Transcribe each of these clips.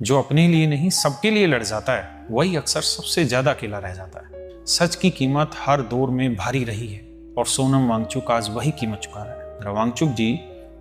जो अपने लिए नहीं सबके लिए लड़ जाता है वही अक्सर सबसे ज्यादा अकेला रह जाता है। सच की कीमत हर दौर में भारी रही है और सोनम वांगचुक आज वही कीमत चुका रहा है। वांगचुक जी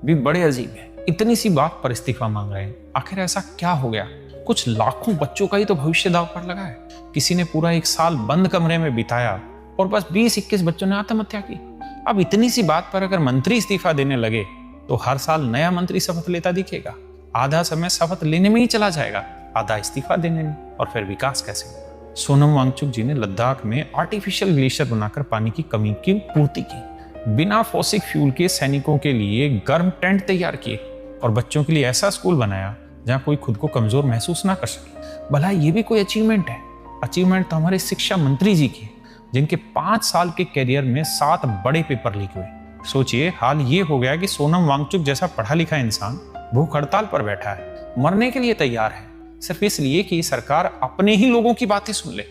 भी बड़े अजीब है, इतनी सी बात पर इस्तीफा मांग रहे हैं। आखिर ऐसा क्या हो गया? कुछ लाखों बच्चों का ही तो भविष्य दांव पर लगा है। किसी ने पूरा 1 साल बंद कमरे में बिताया और बस 20-21 बच्चों ने आत्महत्या की। अब इतनी सी बात पर अगर मंत्री इस्तीफा देने लगे तो हर साल नया मंत्री शपथ लेता दिखेगा। आधा समय शपथ लेने में ही चला जाएगा, आधा इस्तीफा देने में, और फिर विकास कैसे होगा? सोनम वांगचुक जी ने लद्दाख में आर्टिफिशियल ग्लेशियर बनाकर पानी की कमी की पूर्ति की, बिना फॉसिल फ्यूल के सैनिकों के लिए गर्म टेंट तैयार किए और बच्चों के लिए ऐसा स्कूल बनाया जहां कोई खुद को कमजोर महसूस ना कर सके। भला ये भी कोई अचीवमेंट है? अचीवमेंट तो हमारे शिक्षा मंत्री जी की, जिनके 5 साल के कैरियर में 7 बड़े पेपर लीक हुए। सोचिए, हाल ये हो गया कि सोनम वांगचुक जैसा पढ़ा लिखा इंसान भूख हड़ताल पर बैठा है, मरने के लिए तैयार है, सिर्फ इसलिए कि सरकार अपने ही लोगों की बातें सुन ले।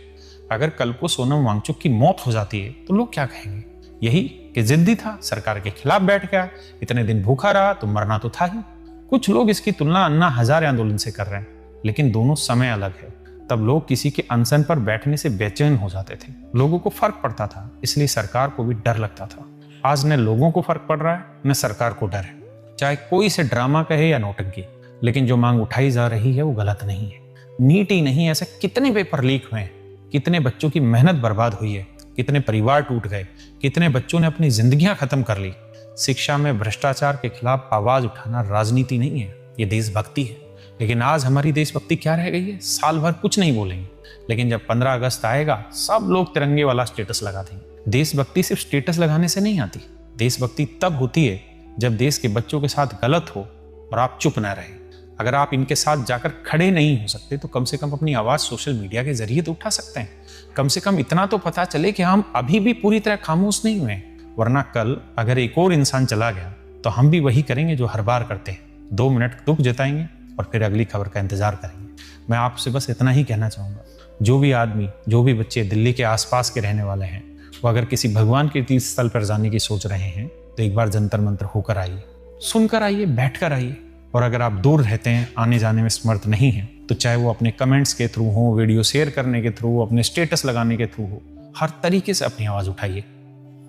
अगर कल को सोनम वांगचुक की मौत हो जाती है तो लोग क्या कहेंगे? यही कि जिद्दी था, सरकार के खिलाफ बैठ गया, इतने दिन भूखा रहा तो मरना तो था ही। कुछ लोग इसकी तुलना अन्ना हजारे आंदोलन से कर रहे हैं, लेकिन दोनों समय अलग है। तब लोग किसी के अनशन पर बैठने से बेचैन हो जाते थे, लोगों को फर्क पड़ता था, इसलिए सरकार को भी डर लगता था। आज न लोगों को फर्क पड़ रहा है न सरकार को डर है। चाहे कोई इसे ड्रामा कहे या नौटंकी, लेकिन जो मांग उठाई जा रही है वो गलत नहीं है। नीट ही नहीं, ऐसे कितने पेपर लीक हुए हैं, कितने बच्चों की मेहनत बर्बाद हुई है, कितने परिवार टूट गए, कितने बच्चों ने अपनी जिंदगियां खत्म कर ली। शिक्षा में भ्रष्टाचार के खिलाफ आवाज उठाना राजनीति नहीं है, ये देशभक्ति है। लेकिन आज हमारी देशभक्ति क्या रह गई है? साल भर कुछ नहीं बोलेंगे, लेकिन जब 15 अगस्त आएगा सब लोग तिरंगे वाला स्टेटस लगा देंगे। देशभक्ति सिर्फ स्टेटस लगाने से नहीं आती। देशभक्ति तब होती है जब देश के बच्चों के साथ गलत हो और आप चुप न रहे। अगर आप इनके साथ जाकर खड़े नहीं हो सकते तो कम से कम अपनी आवाज सोशल मीडिया के जरिए तो उठा सकते हैं। कम से कम इतना तो पता चले कि हम अभी भी पूरी तरह खामोश नहीं हुए, वरना कल अगर एक और इंसान चला गया तो हम भी वही करेंगे जो हर बार करते हैं, 2 मिनट दुख जताएंगे और फिर अगली खबर का इंतजार करेंगे। मैं आपसे बस इतना ही कहना चाहूंगा, जो भी आदमी, जो भी बच्चे दिल्ली के आसपास के रहने वाले हैं, वो अगर किसी भगवान के तीर्थ स्थल पर जाने की सोच रहे हैं तो एक बार जंतर मंतर होकर आइए, सुनकर आइए, बैठकर आइए। और अगर आप दूर रहते हैं, आने जाने में समर्थ नहीं हैं, तो चाहे वो अपने कमेंट्स के थ्रू हो, वीडियो शेयर करने के थ्रू, अपने स्टेटस लगाने के थ्रू हो, हर तरीके से अपनी आवाज उठाइए।